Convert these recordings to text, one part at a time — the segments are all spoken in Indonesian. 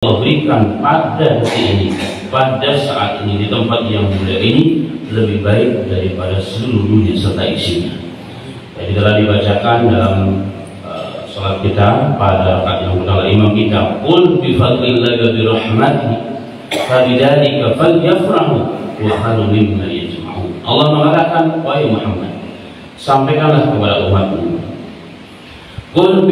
Allah berikan pada detik ini, pada saat ini, di tempat yang mulia ini lebih baik daripada seluruh dunia serta isinya. Jadi telah dibacakan dalam salat kita pada rakaat yang pertama imam kita, qul bi fadlillahi wa bi rahmatihi fabidzalika falyafrahu wa khairun mimma yajma'un. Allah mengatakan, wahai Muhammad, sampaikanlah kepada umatmu, qul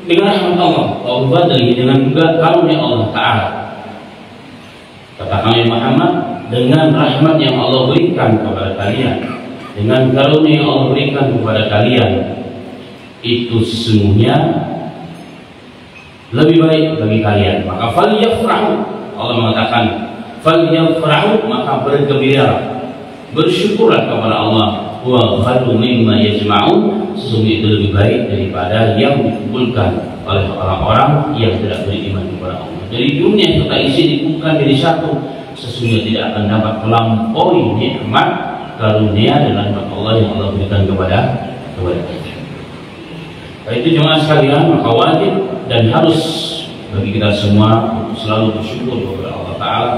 dengan rahmat Allah, wa fadlihi, dengan juga karunia Allah Ta'ala. Katakan Muhammad, dengan rahmat yang Allah berikan kepada kalian, dengan karunia yang Allah berikan kepada kalian, itu sesungguhnya lebih baik bagi kalian. Maka falyafrahu, Allah mengatakan falyafrahu, maka bergembira, bersyukurlah kepada Allah. Wa khairu mimma yajma'un, sesungguhnya itu lebih baik daripada yang dikumpulkan oleh orang-orang yang tidak beriman kepada Allah. Jadi dunia serta isi dikumpulkan jadi satu, sesungguhnya tidak akan dapat melampaui nikmat karunia dan rahmat Allah yang Allah berikan kepada kita. Itu jemaah sekalian, maka wajib dan harus bagi kita semua untuk selalu bersyukur kepada Allah Ta'ala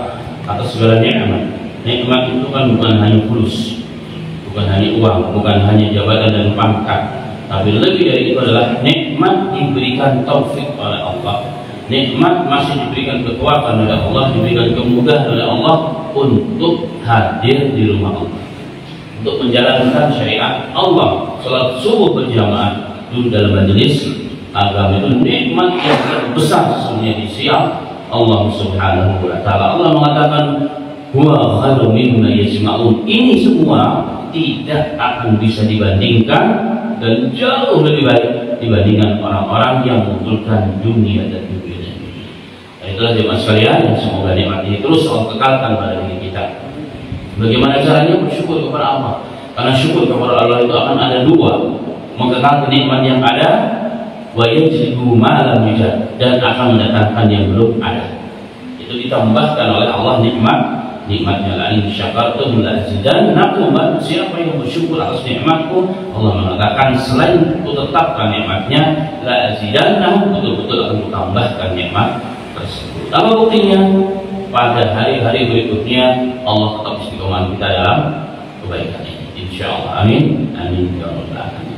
atas segala nikmat. Nikmat itu kan bukan hanya fulus, bukan hanya uang, bukan hanya jabatan dan pangkat, tapi lebih dari itu adalah nikmat diberikan taufik oleh Allah, nikmat masih diberikan kekuatan oleh Allah, diberikan kemudahan oleh Allah untuk hadir di rumah Allah, untuk menjalankan syariat Allah. Salat subuh berjamaah duduk dalam majelis agama itu nikmat yang terbesar sesungguhnya di sisi Allah Subhanahu wa Ta'ala. Allah mengatakan, huwa khairu mimma yajma'un. Ini semua tidak akan bisa dibandingkan dan jauh lebih baik dibandingkan orang-orang yang mengumpulkan dunia dan dunia. Nah, itulah jemaah sekalian, semoga nikmat ini terus Allah kekalkan pada diri kita. Bagaimana caranya? Bersyukur kepada Allah. Karena syukur kepada Allah itu akan ada dua: mengekalkan nikmat yang ada, wa yajlibu ma lam yujad, dan akan mendatangkan yang belum ada. Itu ditambahkan oleh Allah nikmatnya. Lain syakartum la azidannakum. Siapa yang bersyukur atas nikmatku, Allah mengatakan selain ku tetapkan nikmatnya, la azidannakum, betul-betul akan kutambahkan nikmat tersebut. Apa buktinya? Pada hari-hari berikutnya Allah tetap istiqomah kita dalam kebaikan ini, insyaallah. Amin amin ya rabbal alamin.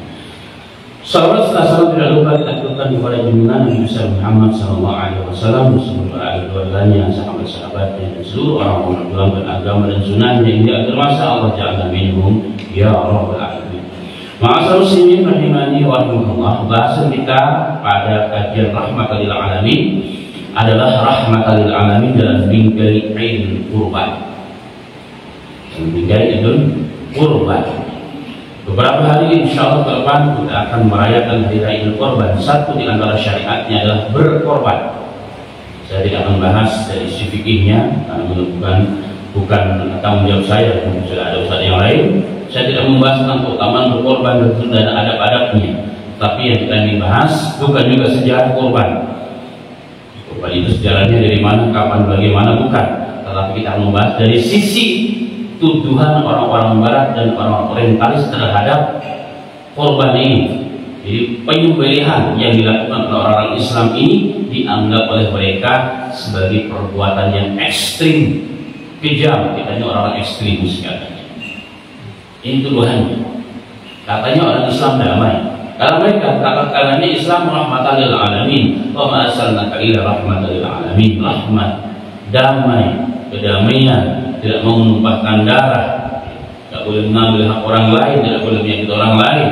Salawat serta salam tidak lupa kita aturkan kepada junjungan Nabi besar Muhammad sallallahu alaihi wasallam, beserta ahli keluarganya, sahabat-sahabatnya, dan seluruh orang-orang dalam beragama dan sunnahnya hingga akhir masa. Allah ja'alna minhum ya rabbal alamin. Ma'asyiral muslimin rahimani wa rahimakumullah. Bahasan kita pada kajian rahmatan lil alamin adalah rahmatan lil alamin dalam bingkai Idul Qurban. Bingkai Idul Qurban. Beberapa hari insya Allah ke depan kita akan merayakan hari raya Idul Qurban. Satu di antara syariatnya adalah berkorban. Saya tidak membahas dari sisi fikihnya karena bukan tanggung jawab saya, sudah ada ustaz yang lain. Saya tidak membahas tentang keutamaan berkorban dan adab-adabnya. Tapi yang kita ingin bahas bukan juga sejarah korban. Korban itu sejarahnya dari mana, kapan, bagaimana, bukan. Tetapi kita membahas dari sisi tuduhan orang-orang barat dan orang orientalis terhadap korban ini. Jadi penyembelihan yang dilakukan oleh orang Islam ini dianggap oleh mereka sebagai perbuatan yang ekstrim, kejam. Katanya orang ekstremis katanya. Ini tuduhannya. Katanya orang Islam damai. Kalau mereka katakan Islam rahmatan lil alamin, wa ma arsalnaka illa rahmatan lil alamin. Rahmat, damai, kedamaian, tidak mau menumpahkan darah, tidak boleh mengambil hak orang lain, tidak boleh menyakiti orang lain.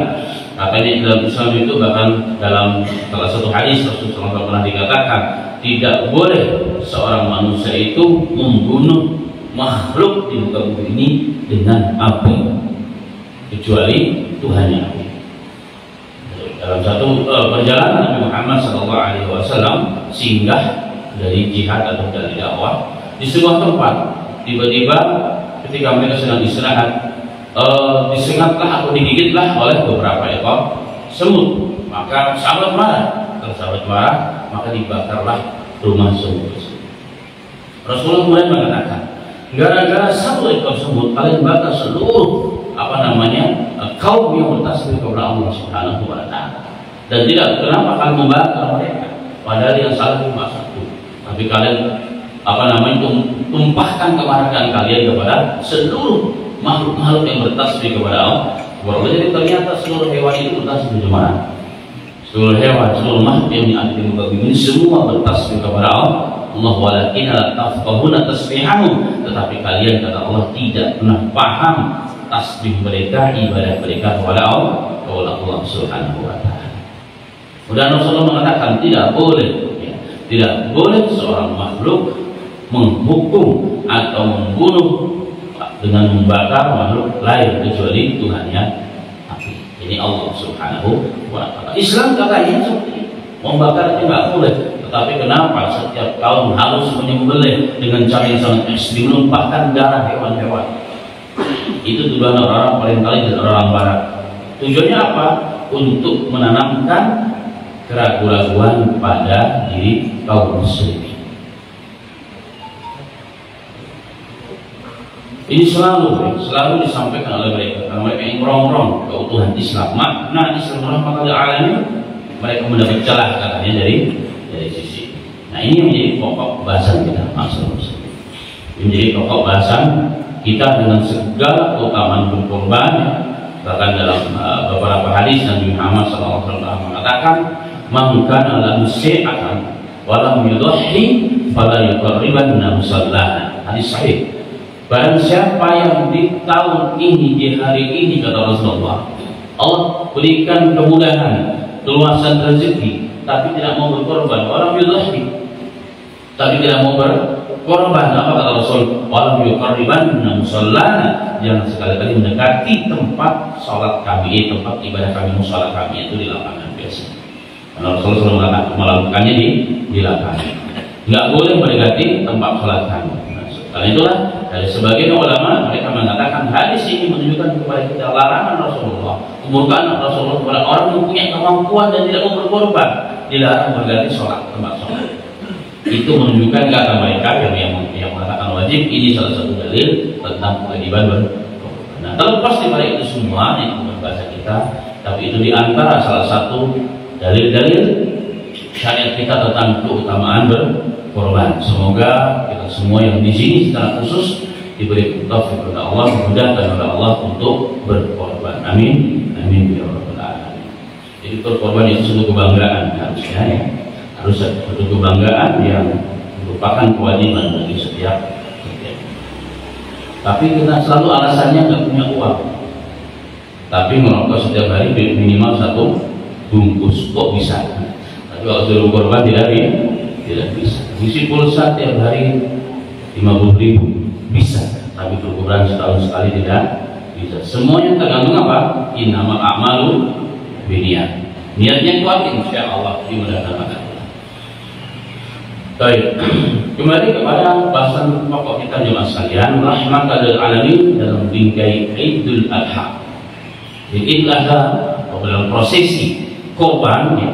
Katanya dalam Islam itu, bahkan dalam salah satu hadis Rasulullah SAW pernah dikatakan, tidak boleh seorang manusia itu membunuh makhluk di muka bumi ini dengan api, kecuali Tuhannya api. Dalam satu perjalanan Nabi Muhammad SAW singgah dari jihad atau dari dakwah di sebuah tempat. Tiba-tiba ketika mereka sedang istirahat, disengatlah atau digigitlah oleh beberapa ekor semut. Maka sahabat marah. Kalau sahabat marah, maka dibakarlah rumah semut tersebut. Rasulullah kemudian mengatakan, gara-gara satu ekor semut kalian bakar seluruh kaum yang bertasbih kepada Allah Subhanahu wa Ta'ala. Dan tidak, kenapa kalian membakar mereka? Padahal yang salah cuma satu. Tapi kalian tumpahkan kemarahan kalian kepada seluruh makhluk-makhluk yang bertasbih kepada Allah. Jadi ternyata seluruh hewan itu bertasbih kemana? Seluruh hewan, seluruh makhluk yang ada di muka bumi ini semua bertasbih kepada Allah. Walakin la tafqahuna tasbihahum, tetapi kalian kata Allah tidak pernah paham tasbih mereka, ibadah mereka kepada Allah Subhanahu wa taala. Dan Rasulullah mengatakan tidak boleh seorang makhluk menghukum atau membunuh dengan membakar makhluk lain kecuali Tuhannya api. Ini Allah Subhanahu wa taala. Islam katanya seperti ini. Membakar itu nggak boleh. Tetapi kenapa setiap tahun harus menyembelih dengan cara yang sangat ekstrim, menumpahkan darah hewan-hewan? Itu tujuan orang-orang paling kali dari orang barat. Tujuannya apa? Untuk menanamkan keraguan-keraguan pada diri kaum muslimin. Ini selalu disampaikan oleh mereka karena mereka yang merongrong keutuhan Islam. Makna Islam rahmatan lil alamin, mereka mendapat celah katanya dari sisi. Nah, ini yang menjadi pokok bahasan kita, maksud muslim. Ini menjadi pokok bahasan kita dengan segala keutamaan berkorban. Bahkan dalam beberapa hadis Nabi Muhammad SAW mengatakan, "Man kana lahu syai'atan wa lam yudhi fala yuqarribanna musallana." Hadis sahih. Barang siapa yang di tahun ini, di hari ini, kata Rasulullah, Allah berikan kemudahan, keluasan rezeki, tapi tidak mau berkorban, walam yudhi, tapi tidak mau berkorban, apa kata Rasul? Walam yuqarribanna musallana, jangan sekali-kali mendekati tempat sholat kami, tempat ibadah kami, musola kami itu di lapangan biasa. Karena Rasulullah melakukannya di lapangan. Nggak boleh mendekati tempat sholat kami. Karena itulah dari sebagian ulama mereka mengatakan hadis ini menunjukkan kepada kita larangan Rasulullah, kemurkaan Rasulullah kepada orang yang punya kemampuan dan tidak mau berkorban, dilarang berganti sholat, tempat sholat. Itu menunjukkan kata mereka yang mengatakan wajib. Ini salah satu dalil tentang kewajiban berkorban. Nah, terlepas dari itu semua itu bahasa kita, tapi itu diantara salah satu dalil-dalil syariat kita tentang keutamaan berkorban. Semoga kita semua yang di sini secara khusus diberi taufik oleh Allah, dimudahkan oleh Allah untuk berkorban. Amin. Amin ya rabbal alamin. Jadi berkorban itu suatu kebanggaan harusnya ya. Harus suatu kebanggaan yang merupakan kewajiban bagi setiap. Tapi kita selalu alasannya nggak punya uang. Tapi merokok setiap hari minimal 1 bungkus, kok bisa? Tapi kalau suruh korban tidak bisa. Isi pulsa tiap hari 50.000 bisa, tapi berkurang setahun sekali tidak bisa. Semuanya tergantung apa? Innamal a'malu binniyat. Niatnya kuat, insya Allah dimudahkan. Baik, kembali kepada bahasan pokok kita jemaah sekalian, rahmatan lil alamin dalam bingkai Idul Adha. Idul Adha dalam prosesi korban ya.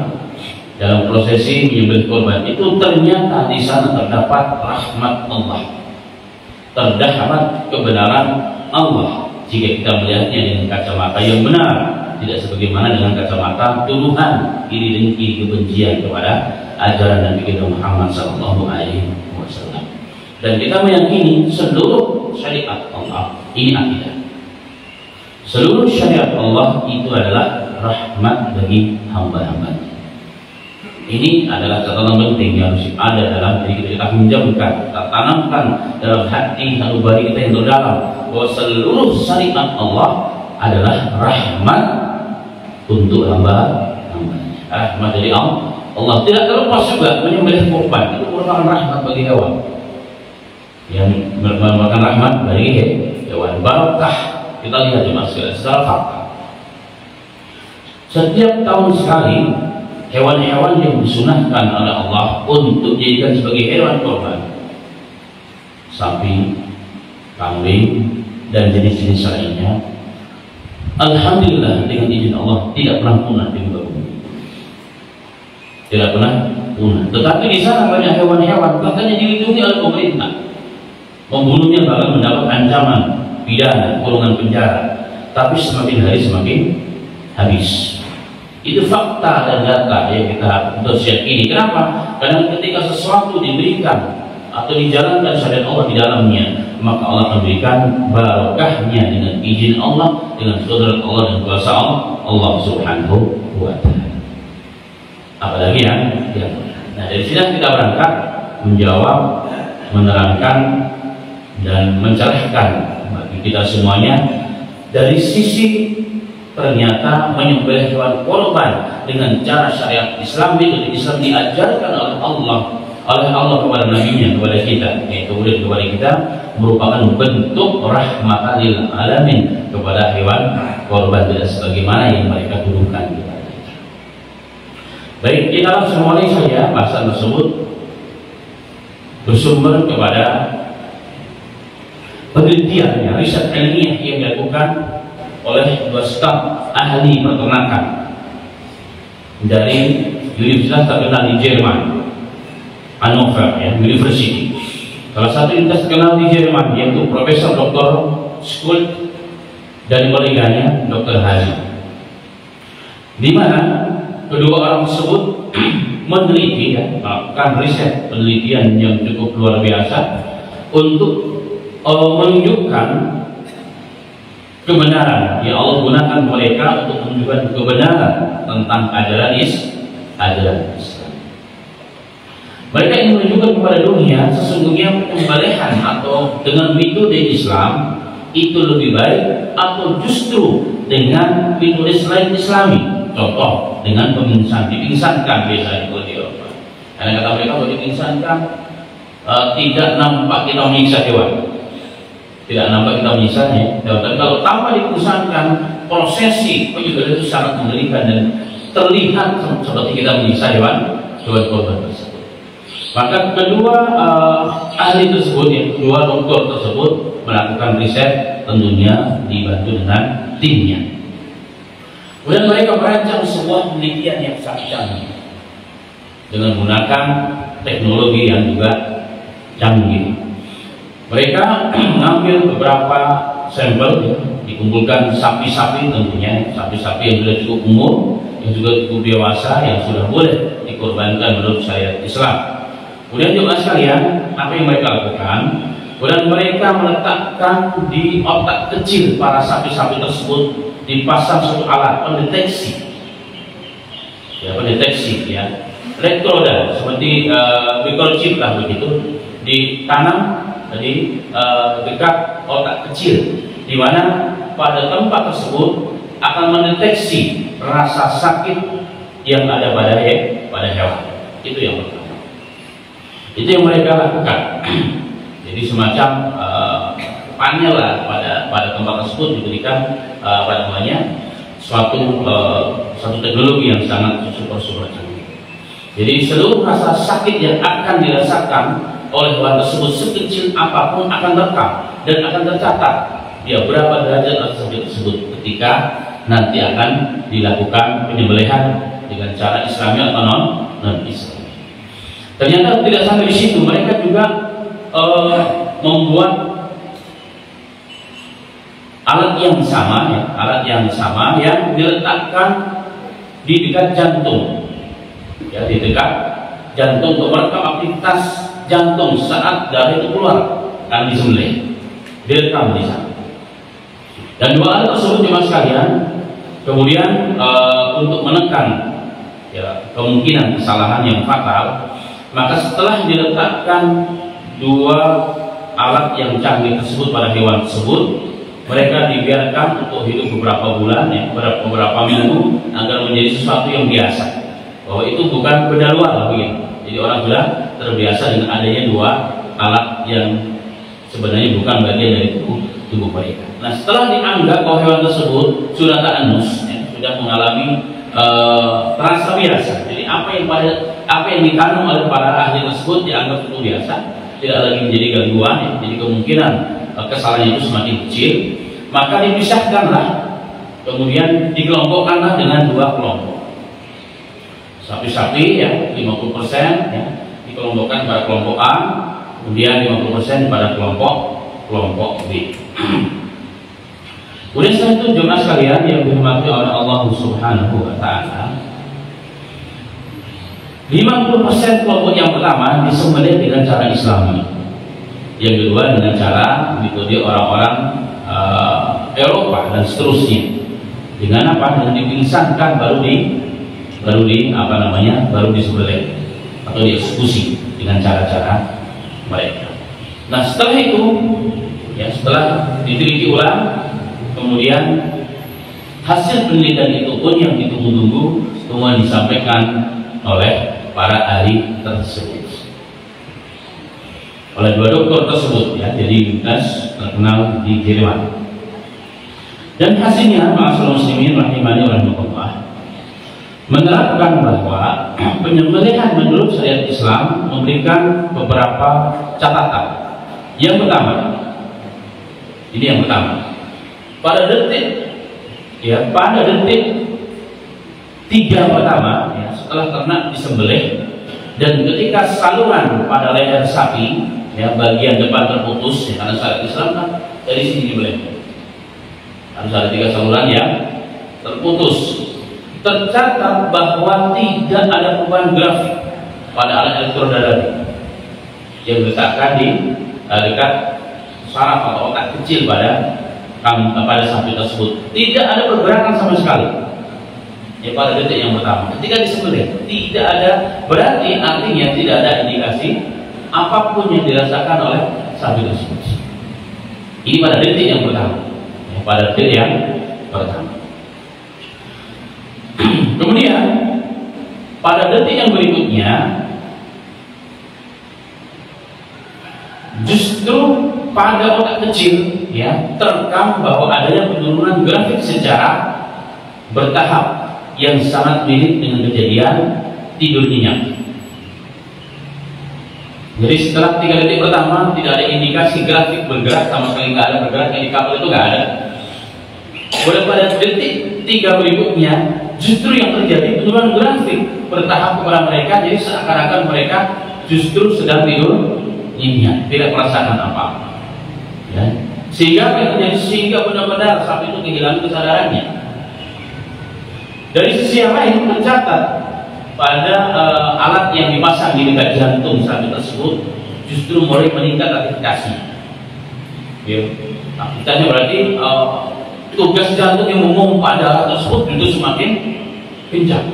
Dalam prosesi menyembelih korban itu ternyata di sana terdapat rahmat Allah, terdapat kebenaran Allah jika kita melihatnya dengan kacamata yang benar, tidak sebagaimana dengan kacamata tuduhan, iri dengki, kebencian kepada ajaran Nabi kita Muhammad SAW. Dan kita meyakini seluruh syariat Allah ini akidah. Seluruh syariat Allah itu adalah rahmat bagi hamba-hambanya. Ini adalah catatan penting yang harus ada dalam diri kita. Kita menjamkan, kita tanamkan dalam hati sanubari kita yang terdalam bahwa seluruh syariat Allah adalah rahmat untuk hamba-hambanya. Rahmat dari Allah tidak terlepas juga menyembelih korban itu merupakan rahmat bagi hewan, yang merupakan rahmat bagi hewan. Barokah kita lihat cuma secara fakta. Setiap tahun sekali hewan-hewan yang disunahkan oleh Allah untuk dijadikan sebagai hewan korban, sapi, kambing, dan jenis-jenis lainnya, alhamdulillah dengan izin Allah tidak pernah punah di muka bumi. Tidak pernah punah. Tetapi di sana banyak hewan-hewan bahkan yang dilindungi oleh pemerintah. Membunuhnya bahkan mendapat ancaman pidana, kurungan penjara. Tapi semakin hari semakin habis. Itu fakta dan data yang kita harus yakini. Kenapa? Karena ketika sesuatu diberikan atau dijalankan syariat Allah di dalamnya, maka Allah akan berikan barokahnya dengan izin Allah, dengan qudrat Allah dan kuasa Allah Subhanahu wa ta'ala. Apalagi yang nah, dari sini kita berangkat menjawab, menerangkan dan mencerahkan bagi kita semuanya dari sisi ternyata menyembelih hewan korban dengan cara syariat Islam. Itu Islam diajarkan oleh Allah kepada nabinya, kepada kita, yaitu kepada kita, merupakan bentuk rahmatan lil alamin kepada hewan korban, tidak sebagaimana yang mereka tuduhkan kepada kita. Baik, kita langsung mulai saja. Bahasan tersebut bersumber kepada penelitian, riset ilmiah yang dilakukan oleh dua staf ahli peternakan dari universitas terkenal di Jerman, Hannover University. Salah satu universitas terkenal di Jerman, yaitu Profesor Dr. Schultz dan koleganya Dr. Hazi, di mana kedua orang tersebut meneliti, melakukan riset penelitian yang cukup luar biasa untuk menunjukkan kebenaran. Ya, Allah gunakan mereka untuk menunjukkan kebenaran tentang ajaran Islam. Mereka ingin menunjukkan kepada dunia sesungguhnya penyembelihan atau dengan metode Islam itu lebih baik, atau justru dengan metode selain Islami. Contoh dengan dipingsankan biasanya kalau di Eropa. Karena kata mereka kalau dipingsankan tidak nampak kita menyiksa hewan. Tidak nampak kita menyisanya, tapi kalau tanpa dipusatkan, prosesi penyembelihan itu sangat mengerikan dan terlihat seperti kita menyiksa hewan korban tersebut. Maka kedua ahli tersebut, yang kedua dokter tersebut, melakukan riset, tentunya dibantu dengan timnya. Kemudian mereka merancang sebuah penelitian yang sangat canggih dengan menggunakan teknologi yang juga canggih. Mereka mengambil beberapa sampel, dikumpulkan sapi-sapi, tentunya sapi-sapi yang sudah cukup umur, yang juga cukup dewasa, yang sudah boleh dikorbankan menurut syariat Islam. Kemudian juga sekalian, apa yang mereka lakukan? Kemudian mereka meletakkan di otak kecil para sapi-sapi tersebut, dipasang satu alat pendeteksi, elektroda seperti microchip lah begitu, ditanam di dekat otak kecil, di mana pada tempat tersebut akan mendeteksi rasa sakit yang ada pada hewan. Itu yang pertama. Itu yang mereka lakukan. Jadi semacam panel lah pada tempat tersebut diberikan suatu teknologi yang sangat super canggih. Jadi seluruh rasa sakit yang akan dirasakan oleh hewan tersebut sekecil apapun akan terekam dan akan tercatat dia berapa derajat sakit tersebut ketika nanti akan dilakukan penyembelihan dengan cara Islami atau non Islami. Ternyata tidak sampai di situ, mereka juga membuat alat yang sama yang diletakkan di dekat jantung, di dekat jantung untuk merekam aktivitas jantung saat darah itu keluar akan disembelih, direkam di sana. Dan dua alat tersebut cuma sekalian, kemudian untuk menekan kemungkinan kesalahan yang fatal, maka setelah diletakkan dua alat yang canggih tersebut pada hewan tersebut, mereka dibiarkan untuk hidup beberapa bulan, beberapa minggu, agar menjadi sesuatu yang biasa, bahwa itu bukan benda luar begitu. Jadi orang sudah terbiasa dengan adanya dua alat yang sebenarnya bukan bagian dari tubuh mereka. Nah, setelah dianggap bahwa hewan tersebut sudah ta'anus, sudah mengalami terasa biasa. Jadi apa yang ditanam oleh para ahli tersebut dianggap itu biasa, tidak lagi menjadi gangguan. Jadi kemungkinan kesalahan itu semakin kecil. Maka dipisahkanlah, kemudian dikelompokkanlah dengan dua kelompok. Sapi-sapi 50% dikelompokkan pada kelompok A, kemudian 50% pada kelompok B. Oleh sebab itu jemaah sekalian yang dirahmati oleh Allah Subhanahu wa taala, 50% kelompok yang pertama disembelih dengan cara Islami, yang kedua dengan cara metode orang-orang Eropa dan seterusnya. Dengan apa? Dengan dipingsankan baru disembelih atau dieksekusi dengan cara-cara mereka. Nah setelah itu, ya setelah diteliti ulang, kemudian hasil penelitian itu pun yang ditunggu-tunggu semua disampaikan oleh para ahli tersebut, oleh dua dokter tersebut, ya, jadi terkenal di Jerman. Dan hasilnya, ma'asyiral muslimin rahimani wa rahimakumullah, menerapkan bahwa penyembelihan menurut syariat Islam memberikan beberapa catatan. Yang pertama, ini yang pertama, pada detik 3 pertama, ya, setelah ternak disembelih dan ketika saluran pada leher sapi, ya, bagian depan terputus, ya, karena syariat Islam kan dari sini dibeleh, harus ada 3 saluran yang terputus. Tercatat bahwa tidak ada perubahan grafik pada alat elektrodarah yang diletakkan di dekat saraf atau otak kecil pada sapi tersebut. Tidak ada pergerakan sama sekali, ya, pada detik yang pertama ketika disembelih. Tidak ada, berarti artinya tidak ada indikasi apapun yang dirasakan oleh sapi tersebut. Ini pada detik yang pertama, ya, pada detik yang pertama. Kemudian pada detik yang berikutnya justru pada otak kecil, ya, terekam bahwa adanya penurunan grafik secara bertahap yang sangat mirip dengan kejadian tidur nyenyak. Jadi setelah 3 detik pertama tidak ada indikasi grafik bergerak sama sekali, nggak ada bergerak, yang di kabel itu nggak ada. Pada detik 3 berikutnya justru yang terjadi penurunan grafik bertahap kepada mereka, jadi seakan-akan mereka justru sedang tidur nyenyak, tidak merasakan apa-apa, ya. Sehingga benar-benar sapi itu kehilangan kesadarannya. Dari sisi yang lain tercatat pada alat yang dipasang di dekat jantung sapi tersebut justru mulai meningkat aktivitasnya, ya. Aktivitasnya berarti tugas jantung yang memompa darah tersebut itu semakin kencang,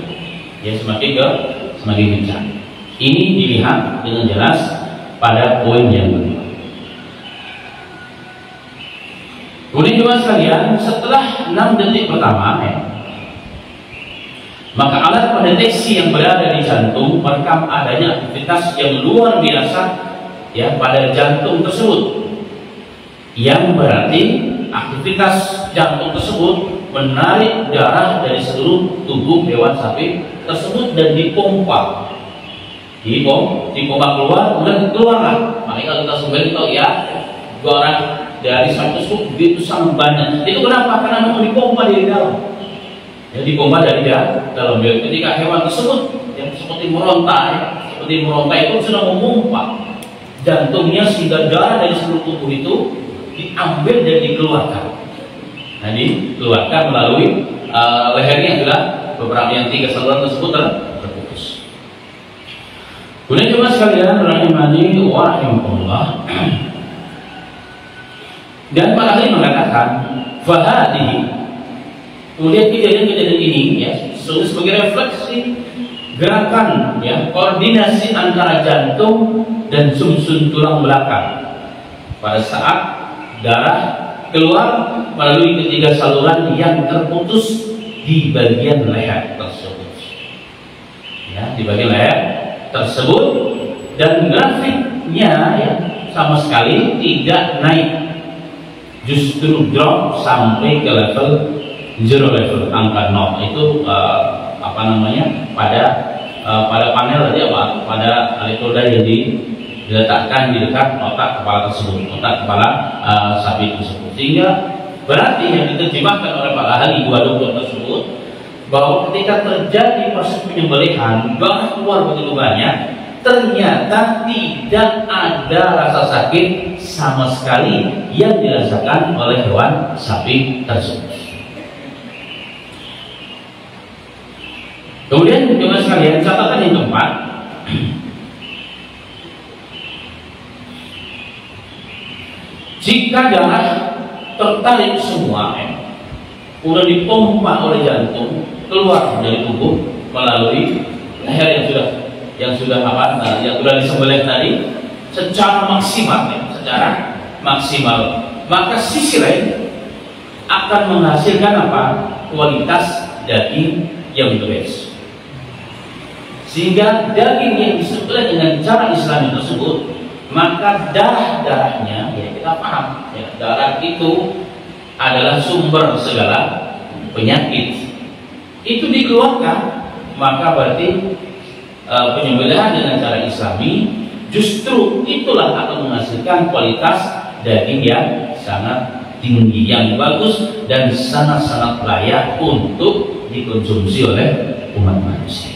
ya, semakin kencang. Ini dilihat dengan jelas pada poin yang kedua. Kemudian juga sekalian, setelah 6 detik pertama, ya, maka alat pendeteksi yang berada di jantung merekam adanya aktivitas yang luar biasa, ya, pada jantung tersebut, yang berarti aktivitas jantung tersebut menarik darah dari seluruh tubuh hewan sapi tersebut dan dipompa keluar, kemudian keluarlah. Makanya kalau kita sembelih tahu, ya, darah dari sapi tersebut begitu sangat banyak. Itu kenapa? Karena memang dipompa dari dalam, ya, dipompa dari dalam. Ketika hewan tersebut yang seperti meronta, itu sudah memompa jantungnya sehingga darah dari seluruh tubuh itu diambil dan dikeluarkan. Nah, dikeluarkan melalui lehernya adalah beberapa yang 3 saluran tersebut terputus. Kemudian coba sekalian rahimani wa rahimakumullah. Dan para ahli mengatakan fahadihi, kemudian kejadian-kejadian ini, ya, sebagai refleksi gerakan, ya, koordinasi antara jantung dan sumsum tulang belakang pada saat darah keluar melalui ketiga saluran yang terputus di bagian leher tersebut, ya, di bagian leher tersebut, dan grafiknya, ya, sama sekali tidak naik, justru drop sampai ke level 0, level angka 0. Itu pada panel tadi, pada elektroda yang diletakkan di dekat otak kepala tersebut, otak kepala sapi tersebut. Sehingga berarti yang diterjemahkan oleh para ahli 2 dokter tersebut bahwa ketika terjadi proses penyembelihan, darah keluar begitu banyak, ternyata tidak ada rasa sakit sama sekali yang dirasakan oleh hewan sapi tersebut. Kemudian teman sekalian, catatan yang keempat, jika darah tertarik semua, kemudian dipompa oleh jantung keluar dari tubuh melalui leher yang sudah disembelih tadi secara maksimal, maka sisi lain akan menghasilkan apa? Kualitas daging yang beres. Sehingga daging yang disembelih dengan cara Islami tersebut, maka darahnya, ya kita paham, ya, darah itu adalah sumber segala penyakit. Itu dikeluarkan, maka berarti penyembelihan dengan cara Islami justru itulah akan menghasilkan kualitas daging yang sangat tinggi, yang bagus dan sangat-sangat layak untuk dikonsumsi oleh umat manusia.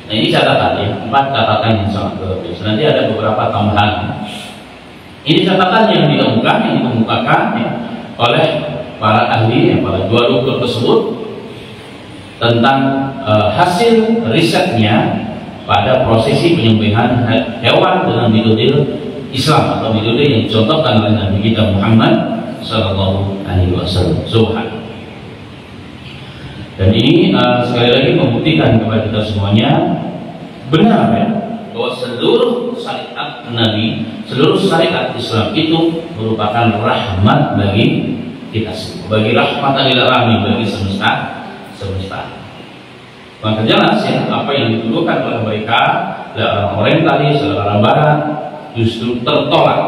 Nah, ini catatan ya, 4 catatan yang sangat bagus. Nanti ada beberapa tambahan. Ini catatan yang dikemukakan ya, oleh para ahli, para dua dokter tersebut tentang hasil risetnya pada prosesi penyembelihan hewan dengan metode Islam atau metode yang dicontohkan oleh Nabi kita Muhammad Sallallahu Alaihi Wasallam. Dan ini sekali lagi membuktikan kepada kita semuanya benar ya, bahwa seluruh syariat Nabi, seluruh syariat Islam itu merupakan rahmat bagi kita semua, bagi rahmatan lil alamin, bagi semesta. Maka jelas ya, apa yang dituduhkan oleh mereka, oleh orang Orientalis, oleh orang Barat, justru tertolak.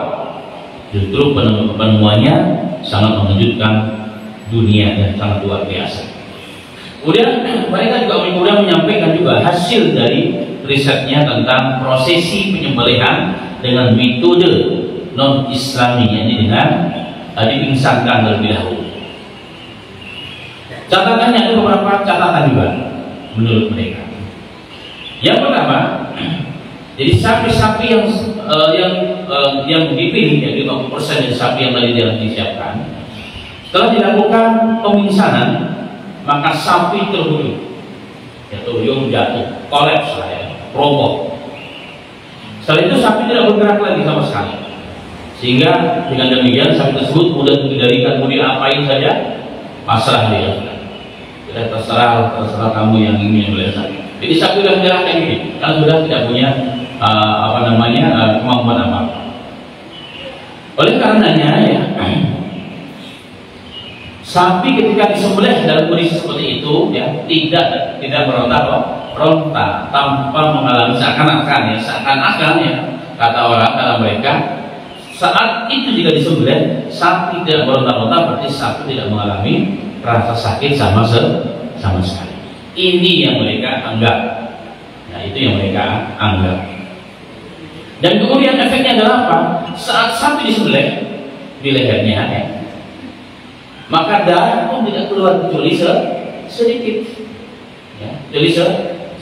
Justru penemuannya sangat mengejutkan dunia dan sangat luar biasa. Kemudian mereka juga kemudian menyampaikan juga hasil dari risetnya tentang prosesi penyembelihan dengan metode non-Islami, yakni dengan dipingsankan terlebih dahulu. Catatannya ada beberapa catatan juga menurut mereka. Yang pertama, jadi sapi-sapi yang dipilih, yang 50% dari sapi yang tadi disiapkan, setelah dilakukan pemingsanan, maka sapi terhuyung, jatuh, kolaps lah ya, roboh. Setelah itu sapi tidak bergerak lagi sama sekali, sehingga dengan demikian sapi tersebut mudah dikendalikan, mau diapain saja, pasrah dia. Tidak terserah kamu yang ingin melihat sapi. Jadi sapi sudah bergerak kayak gini, kan sudah tidak punya kemampuan apa. Oleh karenanya ya, sapi ketika disembelih dalam kondisi seperti itu ya, tidak meronta tanpa mengalami seakan-akan ya, kata mereka, saat itu jika disembelih sapi tidak meronta-ronta, berarti sapi tidak mengalami rasa sakit sama sekali. Ini yang mereka anggap. Nah, itu yang mereka anggap. Dan kemudian efeknya adalah apa? Saat sapi disembelih di lehernya ya, maka darah pun tidak keluar kecuali sedikit ya,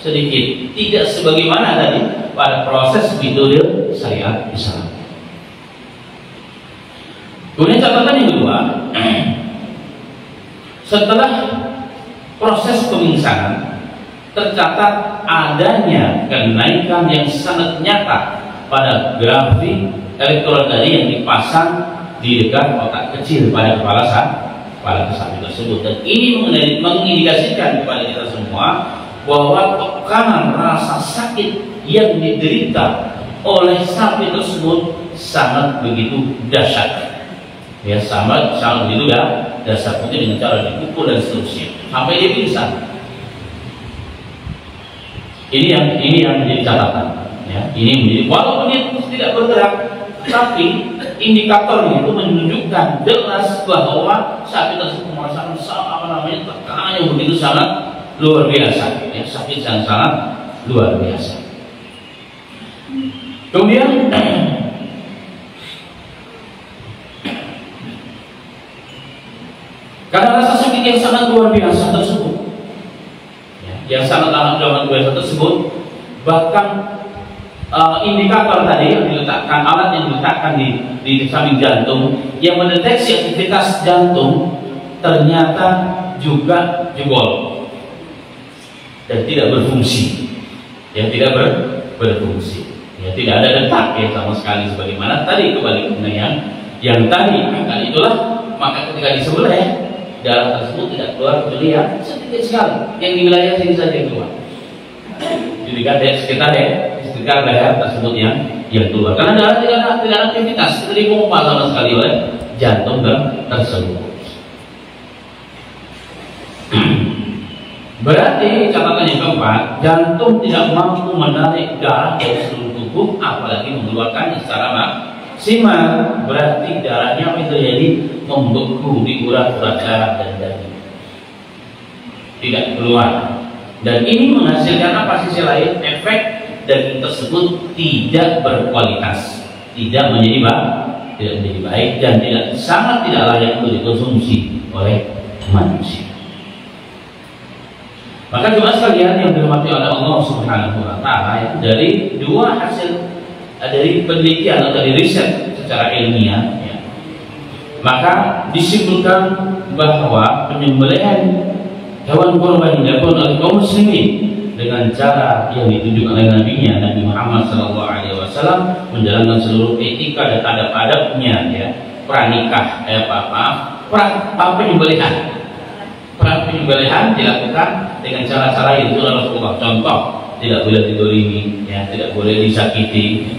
sedikit, tidak sebagaimana tadi pada proses metode syariat Islam. Kemudian catatan yang kedua, setelah proses pemingsanan tercatat adanya kenaikan yang sangat nyata pada grafik elektroda tadi yang dipasang di dekat otak kecil pada kepala sapi tersebut, dan ini mengindikasikan kepada kita semua bahwa tekanan rasa sakit yang diderita oleh sapi tersebut sangat begitu dahsyat ya, sangat begitu dahsyat, mungkin dengan cara dipukul dan seterusnya sampai dia pingsan. Ini yang menjadi catatan ya. Ini menjadi, walaupun dia tidak bergerak, tapi indikatornya itu menunjukkan jelas bahwa sapi tersebut merasakan tekanan yang begitu sangat luar biasa ya, sakit yang sangat luar biasa. Kemudian karena rasa sakit yang sangat luar biasa tersebut, bahkan indikator tadi yang diletakkan, alat yang diletakkan di samping jantung yang mendeteksi aktivitas jantung ternyata juga jebol dan tidak berfungsi, ya tidak berfungsi, ya tidak ada detak ya sama sekali, sebagaimana tadi kembali dengan yang tadi. Maka itulah, maka ketika disembelih darah tersebut tidak keluar kecuali yang sedikit sekali, yang di wilayah sini saja yang keluar. Jadi kan sekitar daerah tersebut yang keluar, karena darah tidak ada aktivitas, tidak dipompa sama sekali oleh jantung tersebut. Berarti catatan yang keempat, jantung tidak mampu menarik darah dari seluruh tubuh, apalagi mengeluarkannya secara maksimal. Berarti darahnya apa yang terjadi? Membeku di urat-urat darah dan daging, tidak keluar. Dan ini menghasilkan apa sisi lain? Efek daging tersebut tidak berkualitas, tidak menjadi baik, dan sangat tidak layak untuk dikonsumsi oleh manusia. Maka jemaah sekalian yang dirahmati oleh Allah Subhanahu wa taala, dari dua hasil dari penelitian atau dari riset secara ilmiah, ya, maka disimpulkan bahwa penyembelihan hewan kurban yang dilakukan oleh kaum muslimin dengan cara yang ditunjukkan oleh nabinya, Nabi Muhammad SAW, menjalankan seluruh etika dan adab-adabnya, ya, pranikah, penyembelihan dilakukan dengan cara-cara yang ditunjukkan Rasulullah. Contoh, tidak boleh didolimi, ya, tidak boleh disakiti.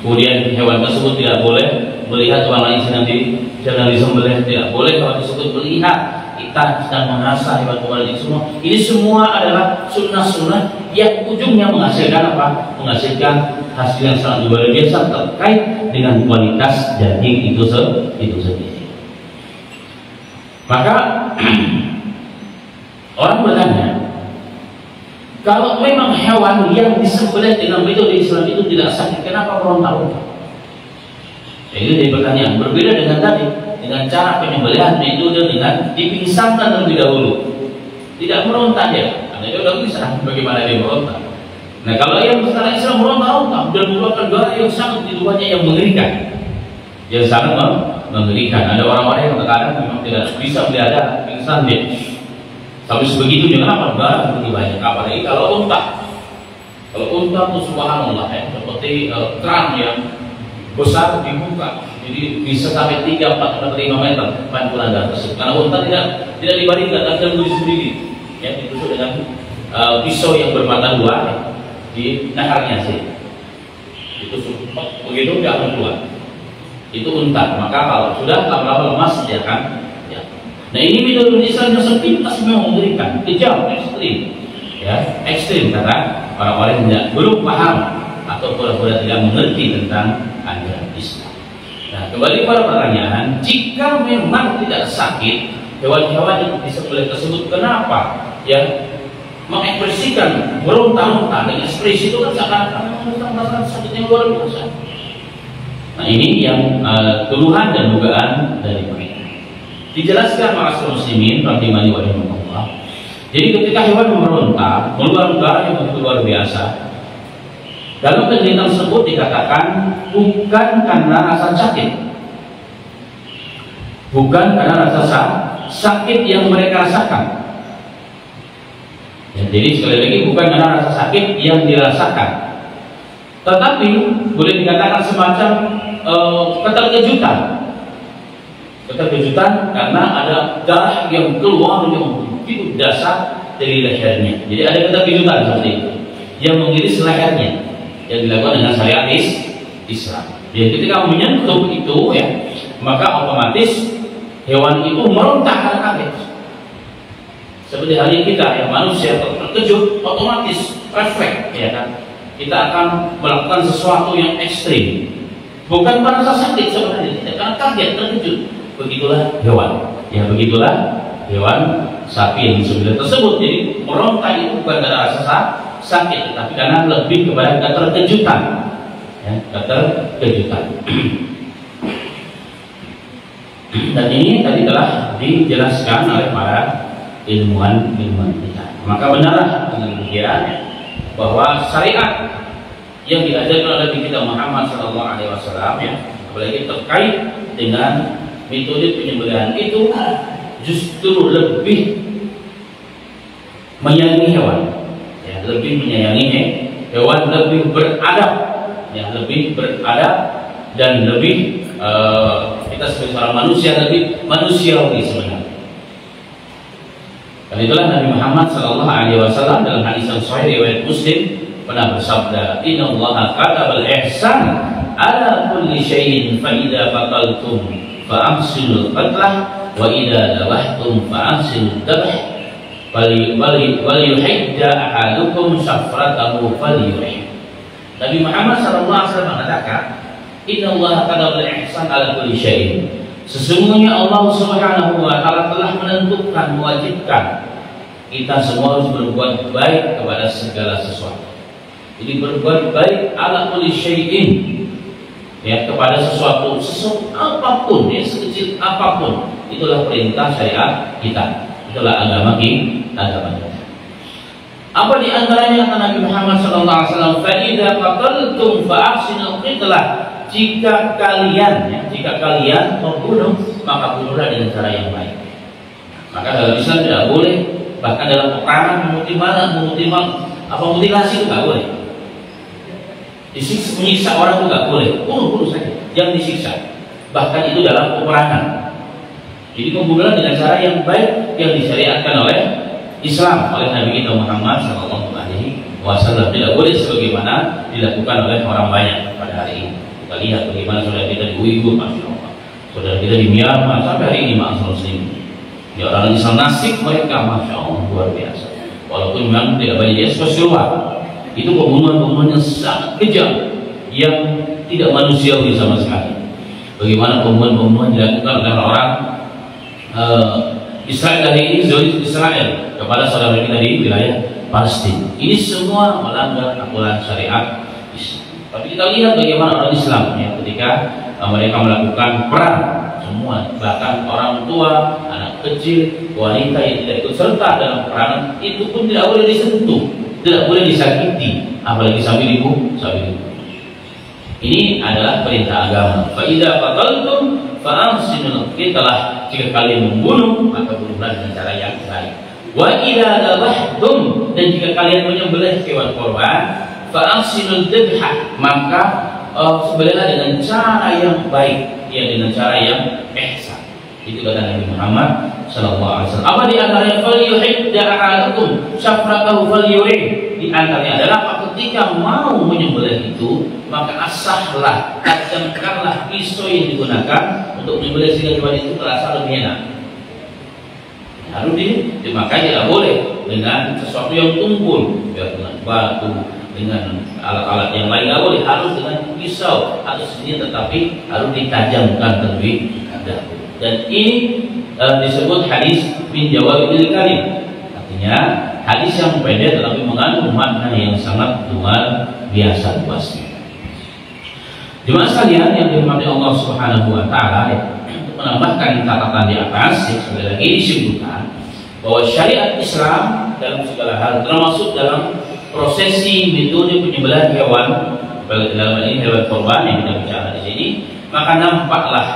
Kemudian hewan tersebut tidak boleh melihat orang lain sedang disembelih, tidak boleh hewan tersebut melihat kita sedang mengasah hewan kurban ini semua. Ini semua adalah sunnah-sunnah yang ujungnya menghasilkan apa? Menghasilkan hasil yang sangat luar biasa terkait dengan kualitas daging itu sendiri. Maka orang bertanya, kalau memang hewan yang disembelih dengan metode Islam itu tidak sakit, kenapa meronta-ronta? Jadi dari pertanyaan berbeda dengan tadi, dengan cara penyembelihan itu dengan dipingsangkan terlebih dahulu, tidak meronta dia, karena dia sudah pisah. Bagaimana dia meronta? Nah, kalau yang secara Islam meronta-ronta dan mengeluarkan darah yang sangat begitu banyak, yang mengerikan, yang sangat mengerikan. Ada orang-orang yang terkadang memang tidak bisa melihat pingsan dia. Tapi sebegitu dengan apa? Darah begitu banyak. Apalagi kalau unta. Kalau unta itu subhanallah, ya, seperti keran yang besar dibuka, jadi bisa sampai 3, 4, 5 meter pantulan darah tersebut. Karena unta tidak dibandingkan, tidak berdiri sendiri, ya, ditusuk dengan pisau yang bermata dua, ya, di naharnya sih. Ditusuk begitu dia akan keluar. Itu unta. Maka kalau sudah lama-lama lemas dia kan. Ya. Nah, ini metode Islam yang sepintas memang mengerikan, kejam, ekstrim, ya, ekstrim kata orang-orang yang belum paham atau pura-pura tidak mengerti tentang ajaran Islam. Nah, kembali pada pertanyaan, jika memang tidak sakit hewan-hewan yang disembelih tersebut, kenapa yang mengekspresikan meronta-ronta dengan ekspresi itu kan seakan-akan merasakan sakitnya luar biasa. Nah, ini yang tuduhan dan dugaan dari mereka. Dijelaskan ma'asyiral muslimin rahimani wa rahimakumullah. Jadi ketika hewan meronta, mengeluarkan darah yang begitu luar biasa, dalam penelitian tersebut dikatakan bukan karena rasa sakit, bukan karena rasa sakit yang mereka rasakan. Ya, jadi sekali lagi, bukan karena rasa sakit yang dirasakan, tetapi boleh dikatakan semacam keterkejutan karena ada darah yang keluar yang begitu dasar dari lehernya. Jadi ada keterkejutan seperti itu yang mengiris lehernya, yang dilakukan dengan syariat Islam. Jadi ketika menyentuh itu, ya, maka otomatis hewan itu meronta karena kaget. Seperti halnya kita, ya, manusia terkejut, otomatis refleks, ya kan? Kita akan melakukan sesuatu yang ekstrim, bukan merasa sakit sebenarnya, tidak, karena kaget, terkejut. Begitulah hewan, ya, begitulah hewan sapi yang disembelih tersebut. Jadi meronta itu bukan karena rasa sakit, tetapi karena lebih kepada keterkejutan, ya, keterkejutan. Dan ini tadi telah dijelaskan oleh para ilmuwan kita. Maka benarlah dengan demikian bahwa syariat yang diajarkan oleh Nabi kita Muhammad SAW, ya, apalagi terkait dengan metode penyembelihan itu justru lebih menyayangi hewan, ya, lebih menyayangi hewan, lebih beradab, ya, lebih beradab dan lebih kita sebagai seorang manusia lebih manusiawi sebenarnya. Dan itulah Nabi Muhammad SAW dalam hadis yang sahih riwayat Muslim pernah bersabda, Inna Allah katabal ihsan ala kulli syai'in fa idza qataltum fa amsilul qatlah wa idza dawahtum fa amsilul dabh wal yuhidda ahadukum syafratahu falyuhid. Nabi Muhammad SAW mengatakan, Inna Allah katabal ihsan ala kulli syai'in. Sesungguhnya Allah Subhanahu wa taala telah menentukan, mewajibkan kita semua harus berbuat baik kepada segala sesuatu. Jadi berbuat baik ala kulli syai'in, ya, kepada sesuatu apapun, ya, sekecil apapun, itulah perintah syariat kita, itulah agama kita. Apa di antaranya kata Nabi Muhammad SAW, fa idza qataltum fa ahsinul qitlah. Jika kalian membunuh, maka bunuhlah dengan cara yang baik. Maka dalam Islam tidak boleh, bahkan dalam peperangan mutilasi itu tidak boleh. Menyiksa orang itu tidak boleh, bunuh saja, jangan disiksa. Bahkan itu dalam peperangan. Jadi pembunuhan dengan cara yang baik yang disyariatkan oleh Islam, oleh Nabi kita Muhammad SAW. Tidak boleh sebagaimana dilakukan oleh orang banyak pada hari ini. Kita lihat bagaimana saudara kita di Uyghur, Masya Allah, saudara kita di Myanmar, sampai hari ini ma'asal muslim. Ya, orang Islam nasib mereka, Masya Allah, luar biasa. Walaupun memang tidak banyak dia keluar. Itu pembunuhan yang sangat kejam, yang tidak manusiawi sama sekali. Bagaimana pembunuhan dilakukan oleh orang Israel dari ini, Zionis Israel kepada saudara kita di wilayah Palestina. Ini semua melanggar aturan syariat Islam. Tapi kita lihat bagaimana orang Islam, ya, ketika mereka melakukan perang, semua, bahkan orang tua, anak kecil, wanita yang tidak ikut serta dalam perangan itu pun tidak boleh disentuh, tidak boleh disakiti, apalagi sambil dibunuh. Ini adalah perintah agama. Fa idza qataltum fa ahsinul qitlah. Jika kalian membunuh, maka bunuhlah dengan cara yang baik. Wa idza dabahtum, dan jika kalian menyembelih hewan korban, fa ahsinul dzabha, maka sembelihlah dengan cara yang baik, ya, dengan cara yang ihsan. Itu kata Nabi Muhammad SAW. Apa di antaranya? Falyuhidda ahadukum syafratahu falyurid. Di antaranya adalah ketika mau menyembelih itu, maka asahlah, tajamkanlah pisau yang digunakan untuk menyembelih sehingga hewan itu terasa lebih enak. Harus dimakai, tidak boleh dengan sesuatu yang tumpul, ya, dengan batu, dengan alat-alat yang lain, tidak boleh. Harus dengan pisau atau senjata, tetapi harus ditajamkan terlebih dahulu. Dan ini disebut hadis min jawabil kalim. Artinya hadis yang pendek tetapi mengandung makna yang sangat luar biasa luasnya. Jemaah sekalian yang dirahmati Allah Subhanahu wa taala, untuk menambahkan catatan di atas, yang sekali lagi disebutkan bahwa syariat Islam dalam segala hal, termasuk dalam prosesi metode penyembelihan hewan, dalam ini hewan korban yang kita bicara di sini, maka nampaklah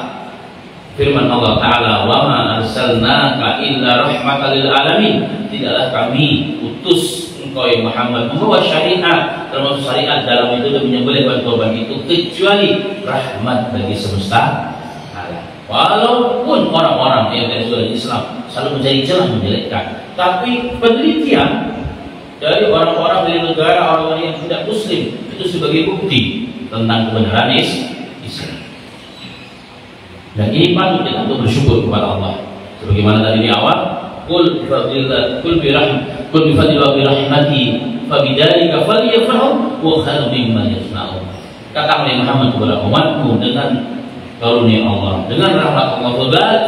firman Allah Ta'ala, wa ma arsalnaka illa rahmatan lil alamin. Tidaklah kami utus engkau yang Muhammad membawa syariat, termasuk syariat dalam metode menyembelih hewan korban itu, kecuali rahmat bagi semesta alam. Walaupun orang-orang yang dari sudut Islam selalu menjadi celah menjelekkan, tapi penelitian dari orang-orang dari negara orang-orang yang tidak Muslim itu sebagai bukti tentang kebenaran Islam. Dan ini patut kita untuk bersyukur kepada Allah. Sebagaimana tadi di awal, kul bi rahmati fa bidzalika falyafrahu wa khairu mimma yasna'un. Katakanlah Muhammad kepada umatku, dengan karunia Allah, dengan rahmat Allah,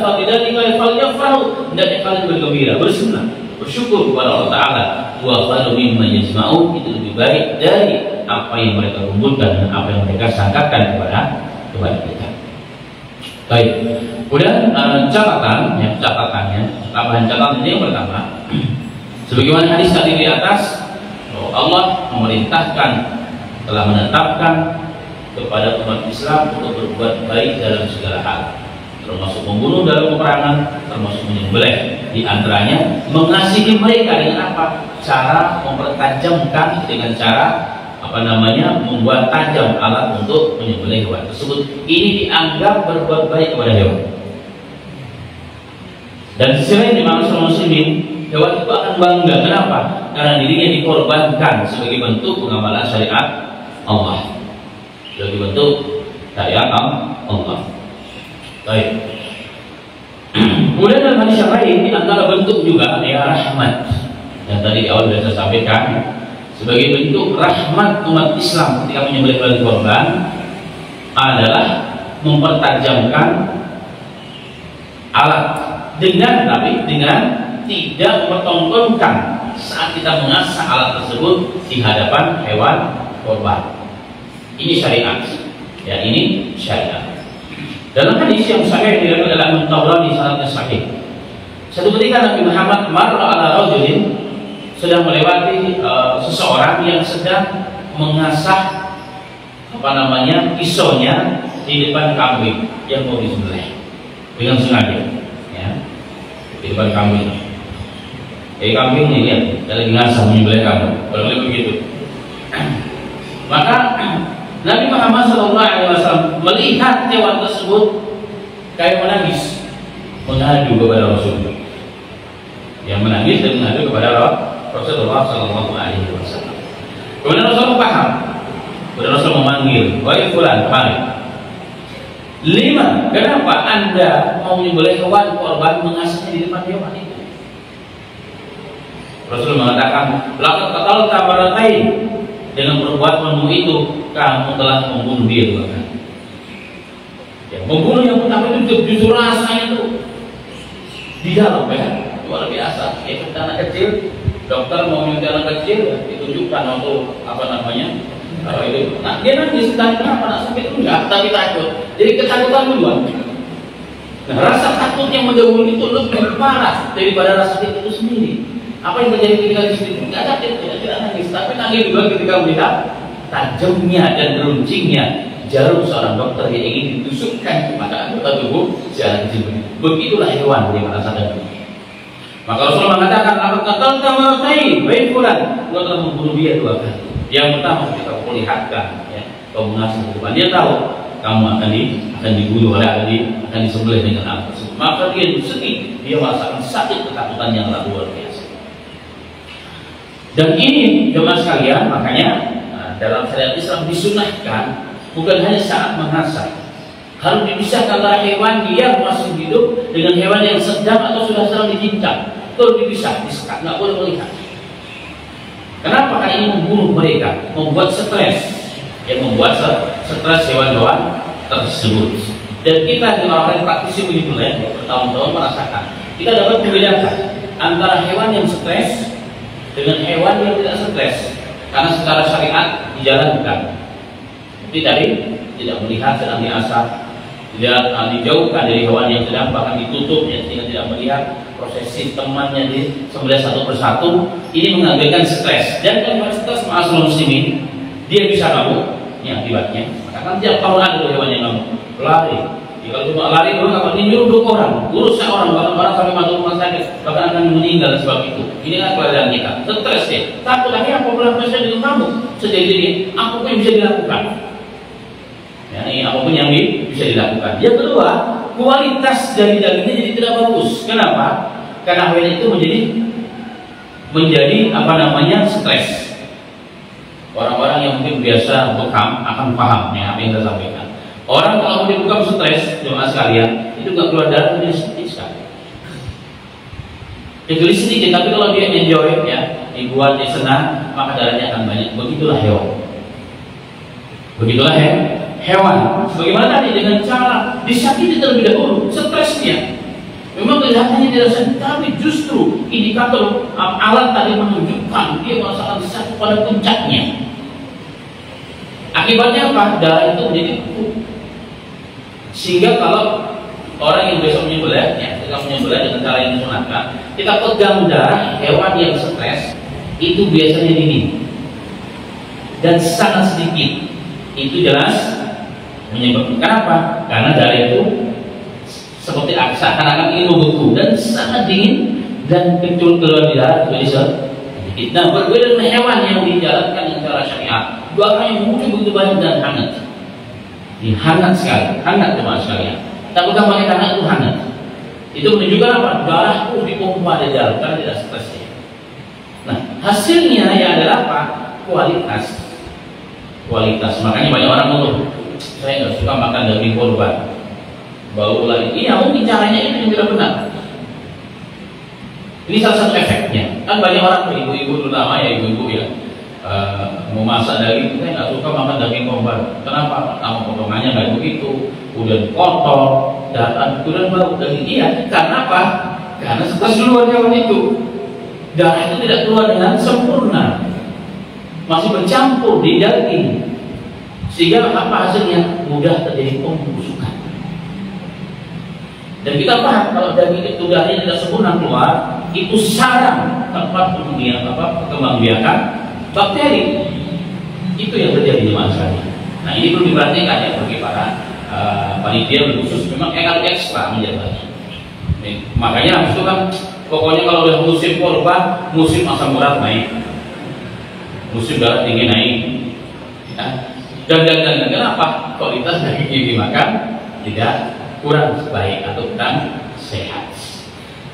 fa bidzalika falyafrahu, hendaknya kalian bergembira, bersenang, bersyukur kepada Allah Ta'ala. Wa khairu mimma yasna'un, itu lebih baik dari apa yang mereka kumpulkan dan apa yang mereka sangkakan kepada kita. Baik, kemudian catatannya, tambahan catatan ini yang pertama, sebagaimana hadis tadi di atas, Allah memerintahkan telah menetapkan kepada umat Islam untuk berbuat baik dalam segala hal, termasuk membunuh dalam peperangan, termasuk menyembelih. Di antaranya mengasihi mereka dengan apa? Cara mempertajamkan dengan cara membuat tajam alat untuk menyembelih hewan tersebut. Ini dianggap berbuat baik kepada hewan. Dan sisi lain di manusia muslimin, hewan itu akan bangga. Kenapa? Karena dirinya dikorbankan sebagai bentuk pengamalan syariat Allah, sebagai bentuk syariat Allah. Baik. Kemudian dalam hadis yang lain, di antara bentuk juga ya rahmat. Yang tadi di awal sudah saya sampaikan, sebagai bentuk rahmat umat Islam ketika menyembelih hewan kurban adalah mempertajamkan alat dengan tidak mempertontonkan saat kita mengasah alat tersebut di hadapan hewan kurban. Ini syariat. Ya, ini syariat. Dalam hadis yang sahih diriwayatkan oleh Imam Tabrani sanadnya sahih. Satu ketika Nabi Muhammad marra ala rajulin, sedang melewati seseorang yang sedang mengasah pisaunya di depan kambing yang mau disembelih dengan sengaja, ya, di depan kambing. Jadi kambing ini lihat, dia lagi ngasah menyembelih kambing, kalau begitu. Maka Nabi Muhammad SAW melihat hewan tersebut kayak menangis, mengadu kepada Rasulullah. Yang menangis dan mengadu kepada Rasulullah SAW. Kemudian Rasulullah paham. Kemudian Rasulullah memanggil, wahai fulan, mari. 5. Kenapa Anda mau menyembelih hewan korban mengasahnya di depan hewan itu? Rasulullah mengatakan, laqad qatalta marratain. Dengan perbuatanmu itu kamu telah membunuh dia 2 kali. Ya, membunuh yang pertama itu justru rasanya tuh di dalam, ya, luar biasa. Ya, kita anak kecil, dokter mau menyuntik anak kecil, ya, ditunjukkan untuk itu. Nah, dia nangis, kenapa nak sakit itu enggak, tapi takut. Jadi ketakutan duluan. Nah, rasa takut yang mendahului itu lebih parah daripada rasa sakit itu sendiri. Apa yang terjadi ketika di sini? Tidak ada, tidak nangis, tapi nangis juga ketika melihat tajamnya dan runcingnya jarum seorang dokter yang ingin ditusukkan kepada anggota tubuh secara kecil. Begitulah hewan yang merasakan. Maka Rasulullah mengatakan, "Apa kata kamu baik fulan, gua telah membunuh dia 2 kali." Yang pertama kita perlihatkan, ya, kamu ngasih depan dia tahu kamu akan dibunuh oleh akan disembelih dengan alat tersebut. Maka dia sedih, dia merasakan sakit ketakutan yang luar biasa. Dan ini jemaah sekalian, makanya dalam syariat Islam disunahkan bukan hanya saat mengasah, harus dipisahkan antara hewan yang masih hidup dengan hewan yang sedang atau sudah sedang dicincang. Itu dipisah, nggak boleh melihat. Kenapa? Karena ini membunuh mereka, membuat stres, yang membuat stres hewan-hewan tersebut. Dan kita di orang-orang praktisi menyembelih bertahun-tahun merasakan, kita dapat membedakan antara hewan yang stres dengan hewan yang tidak stres, karena secara syariat dijalankan. Jadi tadi tidak melihat sedang diasah, tidak dijauhkan dari hewan yang sedang, bahkan ditutup, ya, sehingga tidak melihat proses temannya di sembelih satu persatu. Ini mengabaikan stres, dan kalau stres ma'asal muslimin, dia bisa ngamuk, ya, akibatnya. Maka kan tiap tahun ada hewan yang ngamuk, lari. Kalau cuma lari doang, kalau ini nyuruh orang, urus orang, bahkan orang sampai masuk rumah sakit, bahkan akan meninggal sebab itu. Ini kan keadaan kita, stres ya. Takut lagi apabila presiden itu kamu sejauh ini, apapun yang bisa dilakukan. Ya, ini apapun yang bisa dilakukan. Yang kedua, kualitas dari dagingnya jadi tidak bagus. Kenapa? Karena hewan itu menjadi stres. Orang-orang yang mungkin biasa bekam akan paham ya apa yang saya sampaikan. Orang kalau mungkin bekam stres, jemaah sekalian, itu nggak keluar darah, dia sedikit sekali. Jadi sedikit, tapi kalau dia enjoy, ya, dibuat dia senang, maka darahnya akan banyak. Begitulah hewan. Begitulah hewan. Sebagaimana tadi dengan cara disakiti terlebih dahulu, stresnya. Memang kelihatannya tidak sedih, tapi justru indikator alat tadi menunjukkan dia merasakan sakit pada puncaknya. Akibatnya apa? Darah itu menjadi kutu. Sehingga kalau orang yang besok menyembelih, ya, kita menyembelih dengan cara yang disunahkan, kita pegang darah hewan yang stres, itu biasanya dingin. dan sangat sedikit. Itu jelas menyebabkan. Kenapa? Karena darah itu seperti seakan-akan ingin membeku dan sangat dingin dan kencur keluar di darah itu sedikit. Nah, berbeda dengan hewan yang dijalankan secara syariat, darahnya mungkin begitu banyak dan hangat. Ini hangat sekali, hangat cuma sekalian. Tak bukan pakai tangan itu hangat. Itu menunjukkan apa? Darah itu dipompa di dalam karena tidak stres. Nah, hasilnya ya adalah apa? Kualitas. Makanya banyak orang mengeluh, saya nggak suka makan daging korban, bau lagi. Iya, mungkin caranya itu yang tidak benar. Ini salah satu efeknya. Kan banyak orang, ibu-ibu terutama ya, ibu-ibu ya, mau masak daging, saya nggak suka makan daging korban. Kenapa? Nama potongannya nggak begitu, udah kotor, dan kemudian bau daging. Iya, karena apa? Karena setelah keluar hewan itu, darah itu tidak keluar dengan sempurna, masih bercampur di daging, sehingga apa hasilnya? Mudah terjadi pembusukan. Dan kita paham kalau daging itu darahnya tidak sempurna keluar, itu sarang tempat perkembangbiakan bakteri. Itu yang terjadi di masyarakat. Nah, ini perlu diperhatikan ya bagi para panitia khusus. Memang kalau ekstra menjaga. Makanya itu kan pokoknya kalau udah musim korban, musim asam urat naik, musim darah tinggi naik, ya. Dan kenapa kualitas daging yang dimakan tidak kurang baik atau kurang sehat.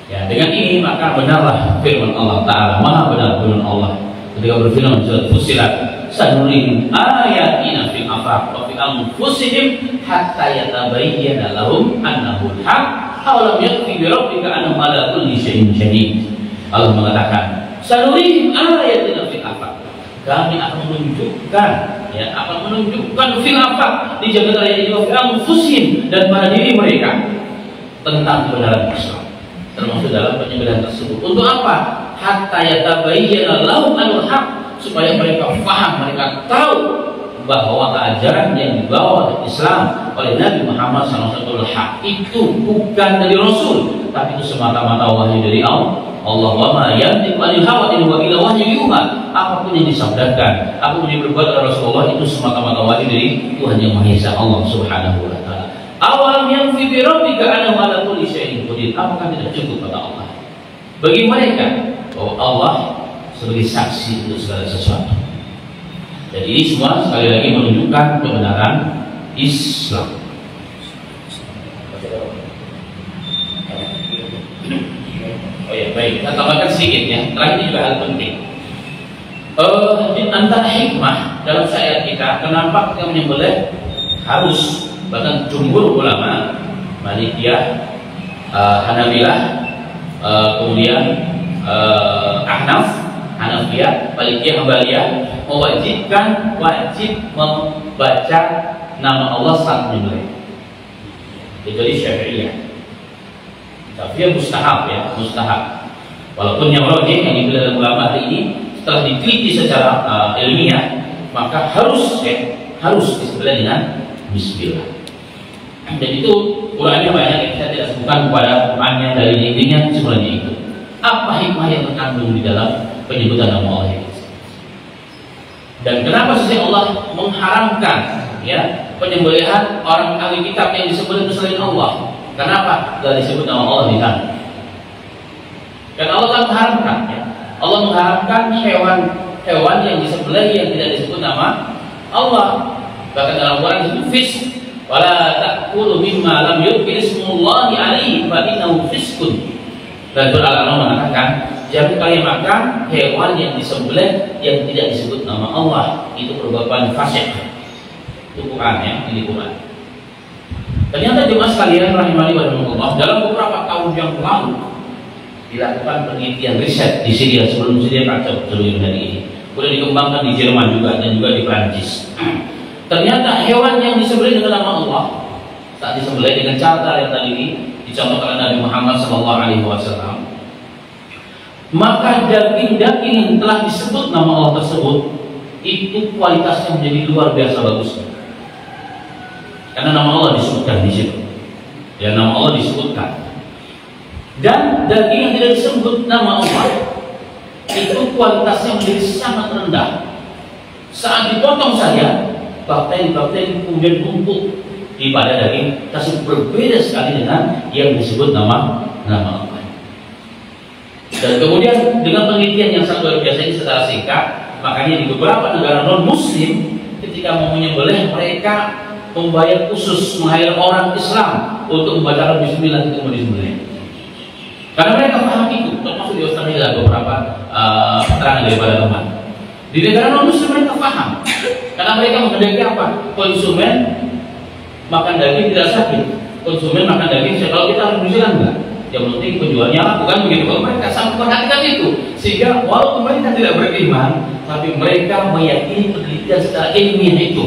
Ya, dengan ini maka benarlah firman Allah Taala, maha benar firman Allah ketika berfirman surat Fussilat, sanurihim ayatina fil afaq wa fi anfusihim hatta yatabayyana lahum annahu al-haq aw lam yakfi bi rabbika annahum ala kulli syai'in syahid. Allah mengatakan, sanurihim ayatina fil afaq, kami akan menunjukkan, ya, akan menunjukkan fil afaq di jagat raya ini, wa fi anfusihim, dan pada diri mereka tentang kebenaran Islam, termasuk dalam penyembelihan tersebut. Untuk apa? Hatta yatabayyana lahum al-haq, supaya mereka paham, mereka tahu bahwa ajaran yang dibawa oleh Islam oleh Nabi Muhammad SAW itu bukan dari Rasul, tapi itu semata-mata wahyu dari Allah. Wa ma yantiqu anil hawa in huwa illa wahyu yuha. Apapun yang disabdakan, apapun yang berbuat oleh Rasulullah itu semata-mata wahyu dari Tuhan Yang Maha Esa, Allah Subhanahu wa taala. Awalam yanfi bi rabbika annahu ala kulli syai'in qadir. Apakah tidak cukup kata Allah bagi mereka bahwa Allah sebagai saksi untuk segala sesuatu. Jadi ini semua sekali lagi menunjukkan kebenaran Islam. Oh ya, baik, kita tambahkan sedikit ya. Terakhir ini juga hal penting. Antara hikmah dalam syariat kita, kenapa kita menyembelih harus, bahkan jumhur ulama Malikiyah, Hanabilah, kemudian Ahnaf, Hanafiyah, Malikiyah, Hambaliyah mewajibkan wajib membaca nama Allah saat menyembelih. Kecuali Syafi'iyah. Syafi'iyah mustahab ya, mustahab. Walaupun yang rajih yang dipilih oleh ulama hari ini setelah diteliti secara ilmiah, maka harus disembelih dengan Bismillah. Dan itu Qurannya banyak, saya tidak sebutkan kepada Qurannya dari intinya sebenarnya itu. Apa hikmah yang terkandung di dalam penyebutan nama Allah ini? Dan kenapa sih Allah mengharamkan ya penyembelihan orang ahli kitab yang disebut selain Allah? Kenapa tidak disebut nama Allah di sana? Karena Allah telah mengharamkan ya. Allah mengharamkan hewan yang disembelih yang tidak disebut nama Allah. Bahkan dalam Quran itu fisq, wala ta'kulu mimma lam yuzkar ismullahi alaihi fa innahu fisqun. Dan Al-An'am mengatakan, jangan kalian makan hewan yang disembelih yang tidak disebut nama Allah, itu perbuatan fasik. Itu Quran ya, ini Quran. Ternyata jemaah sekalian rahimani wa rahimakumullah, dalam beberapa tahun yang lalu dilakukan penelitian riset di Syria, sebelum Syria kacau sebelum hari ini. Sudah dikembangkan di Jerman juga dan juga di Prancis. Ternyata hewan yang disembelih dengan nama Allah saat disembelih dengan cara yang tadi dicontohkan Nabi Muhammad SAW, maka daging-daging yang telah disebut nama Allah tersebut itu kualitasnya menjadi luar biasa bagusnya. Karena nama Allah disebutkan di situ. Ya, nama Allah disebutkan. Dan daging yang tidak disebut nama Allah itu kualitasnya menjadi sangat rendah. Saat dipotong saja, bakteri-bakteri kemudian numpuk pada daging tersebut, berbeda sekali dengan yang disebut nama Allah. Dan kemudian dengan penelitian yang sangat luar biasa ini secara singkat, makanya di beberapa negara non muslim ketika mau menyembelih, mereka membayar khusus, meng-hire orang Islam untuk membacakan bismillah ketika mau disembelih. Karena mereka paham itu, termasuk di Australia beberapa keterangan daripada teman. Di negara non muslim mereka paham, karena mereka menghendaki apa? Konsumen makan daging tidak sakit, konsumen makan daging sehat. Kalau kita harus Indonesia enggak, yang penting penjualnya lah, bukan begitu. Kalau mereka sangat memperhatikan itu, sehingga walaupun mereka tidak beriman, tapi mereka meyakini penelitian secara ilmiah itu,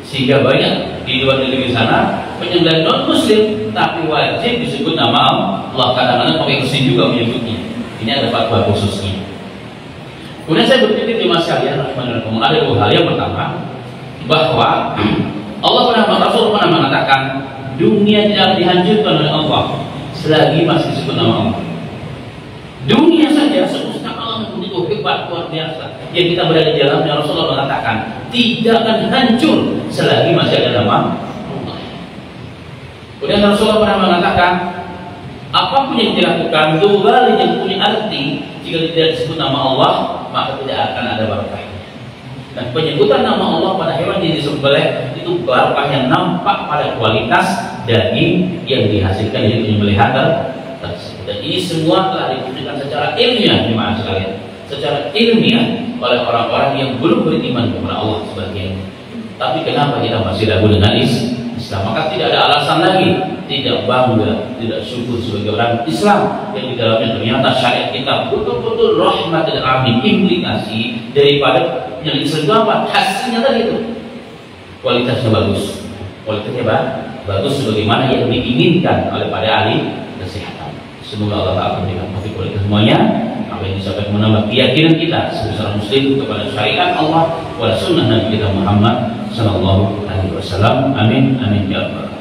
sehingga banyak di luar negeri sana penyembelihan non muslim tapi wajib disebut nama Allah. Kadang-kadang pakai mesin juga menyebutnya. Ini ada fatwa khususnya. Kemudian saya berpikir di masyarakat ada dua hal. Yang pertama, bahwa Allah Rasul pernah mengatakan dunia tidak dihancurkan oleh Allah selagi masih disebut nama Allah. Dunia saja semesta alam begitu hebat, luar biasa, yang kita berada di dalamnya. Rasulullah mengatakan tidak akan hancur selagi masih ada nama Allah. Kemudian Rasulullah pernah mengatakan apapun yang dilakukan, doa yang punya arti, jika tidak disebut nama Allah maka tidak akan ada barakahnya. Dan penyebutan nama Allah pada hewan yang disembelih itu barakah yang nampak pada kualitas daging yang dihasilkan dari penyembelihan tersebut. Dan ini semua telah dibuktikan secara ilmiah, jemaah sekalian, secara ilmiah oleh orang-orang yang belum beriman kepada Allah sebagian. Tapi kenapa kita masih ragu dengan Islam? Maka tidak ada alasan lagi tidak bangga, tidak syukur sebagai orang Islam yang di dalamnya ternyata syariat kita betul-betul rahmat dan alamin. Implikasi daripada yang Islam apa? Hasilnya tadi itu kualitasnya bagus, kualitasnya bagus sebagaimana yang diinginkan oleh para ahli kesehatan. Semoga Allah Ta'ala memberikan taufik kepada semuanya. Apa yang disampaikan menambah keyakinan kita sebagai muslim kepada syariat Allah, kepada sunnah Nabi kita Muhammad sallallahu alaihi wasallam. Amin amin ya rabbal alamin.